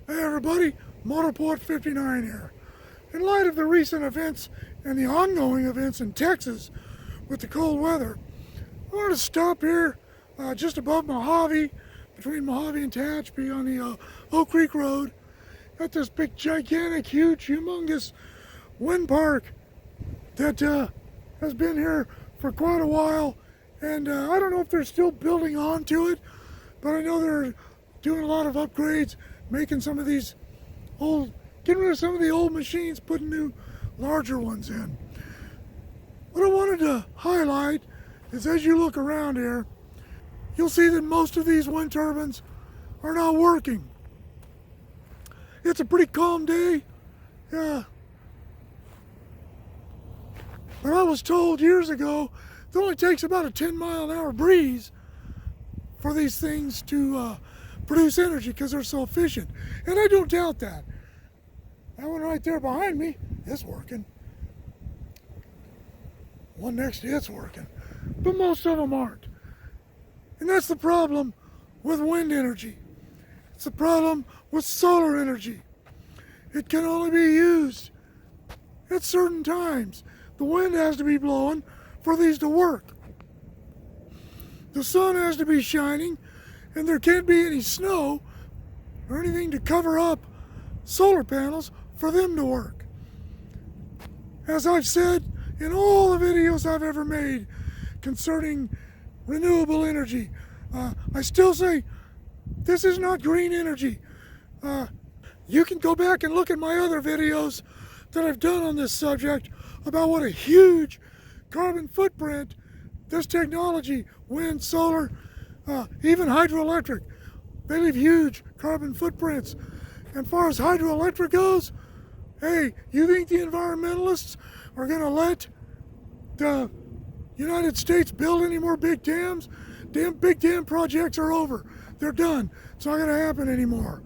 Hey everybody, Motorport 59 here. In light of the recent events and the ongoing events in Texas with the cold weather, I wanted to stop here just above Mojave, between Mojave and Tehachapi on the Oak Creek Road, at this big, gigantic, huge, humongous wind park that has been here for quite a while. And I don't know if they're still building onto it, but I know they're doing a lot of upgrades, making some of these getting rid of some of the old machines, putting new, larger ones in. What I wanted to highlight is, as you look around here, you'll see that most of these wind turbines are not working. It's a pretty calm day, yeah. But I was told years ago it only takes about a 10-mile-an-hour breeze for these things to produce energy because they're so efficient. And I don't doubt that. That one right there behind me is working. One next to it's working. But most of them aren't. And that's the problem with wind energy. It's the problem with solar energy. It can only be used at certain times. The wind has to be blowing for these to work. The sun has to be shining, and there can't be any snow or anything to cover up solar panels for them to work. As I've said in all the videos I've ever made concerning renewable energy, I still say this is not green energy. You can go back and look at my other videos that I've done on this subject about what a huge carbon footprint this technology, wind, solar, even hydroelectric, they leave huge carbon footprints. And far as hydroelectric goes, hey, you think the environmentalists are going to let the United States build any more big dams? Big dam projects are over. They're done. It's not going to happen anymore.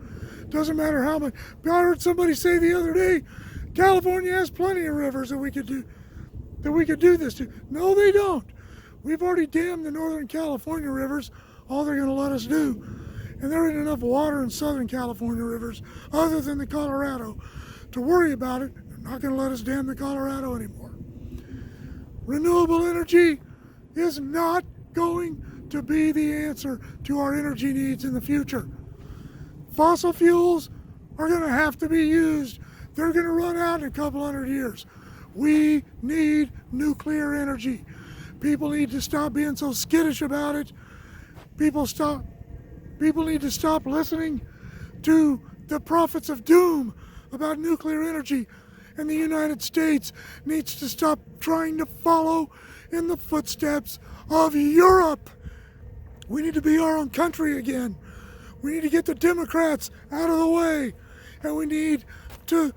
Doesn't matter how much. I heard somebody say the other day, California has plenty of rivers that we could do this to. No, they don't. We've already dammed the Northern California rivers, all they're going to let us do. And there ain't enough water in Southern California rivers, other than the Colorado, to worry about it. They're not going to let us dam the Colorado anymore. Renewable energy is not going to be the answer to our energy needs in the future. Fossil fuels are going to have to be used. They're going to run out in a couple hundred years. We need nuclear energy. People need to stop being so skittish about it. People need to stop listening to the prophets of doom about nuclear energy. And the United States needs to stop trying to follow in the footsteps of Europe. We need to be our own country again. We need to get the Democrats out of the way. And we need to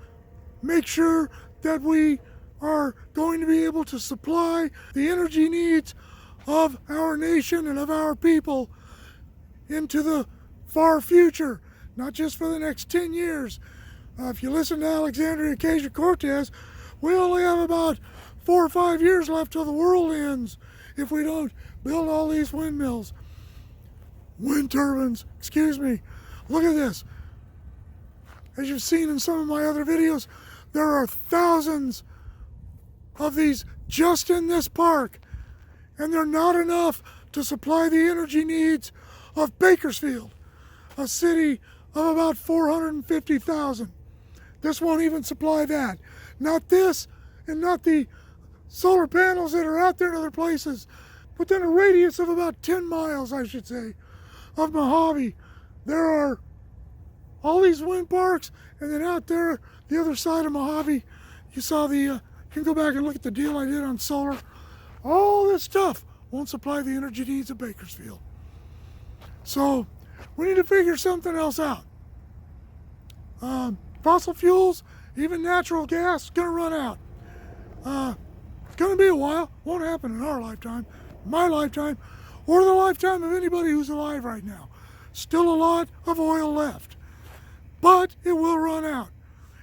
make sure that we are going to be able to supply the energy needs of our nation and of our people into the far future, not just for the next 10 years. If you listen to Alexandria Ocasio-Cortez, we only have about 4 or 5 years left till the world ends if we don't build all these windmills. Wind turbines, excuse me. Look at this. As you've seen in some of my other videos, there are thousands of these just in this park, and they're not enough to supply the energy needs of Bakersfield, a city of about 450,000. This won't even supply that. Not this, and not the solar panels that are out there in other places. Within a radius of about 10 miles, I should say, of Mojave, there are all these wind parks, and then out there, the other side of Mojave, you saw you can go back and look at the deal I did on solar. All this stuff won't supply the energy needs of Bakersfield. So we need to figure something else out. Fossil fuels, even natural gas, is going to run out. It's going to be a while. Won't happen in our lifetime, my lifetime, or the lifetime of anybody who's alive right now. Still a lot of oil left. But it will run out.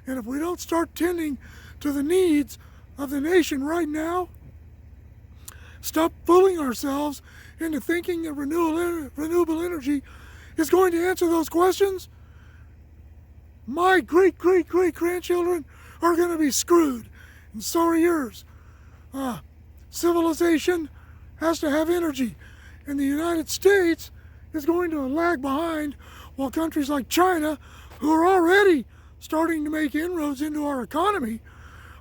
And if we don't start tending to the needs of the nation right now, stop fooling ourselves into thinking that renewable energy is going to answer those questions, my great, great, great grandchildren are going to be screwed. And so are yours. Civilization has to have energy. And the United States is going to lag behind, while countries like China, who are already starting to make inroads into our economy,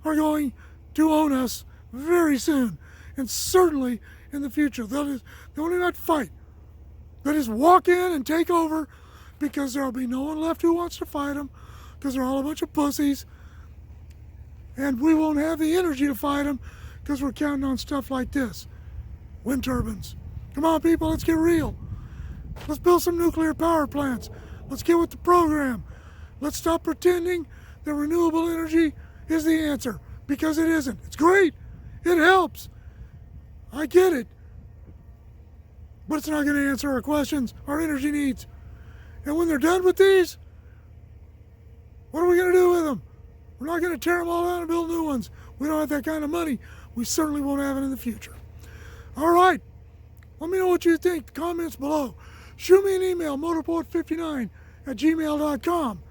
are going to own us very soon. And certainly in the future. They'll not fight. They'll just walk in and take over, because there'll be no one left who wants to fight them, because they're all a bunch of pussies. And we won't have the energy to fight them, because we're counting on stuff like this. Wind turbines. Come on, people, let's get real. Let's build some nuclear power plants. Let's get with the program. Let's stop pretending that renewable energy is the answer, because it isn't. It's great. It helps. I get it. But it's not going to answer our questions, our energy needs. And when they're done with these, what are we going to do with them? We're not going to tear them all down and build new ones. We don't have that kind of money. We certainly won't have it in the future. All right. Let me know what you think. Comments below. Shoot me an email, motorport59@gmail.com.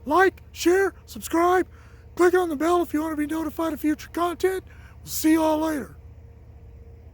Like, share, subscribe. Click on the bell if you want to be notified of future content. We'll see you all later.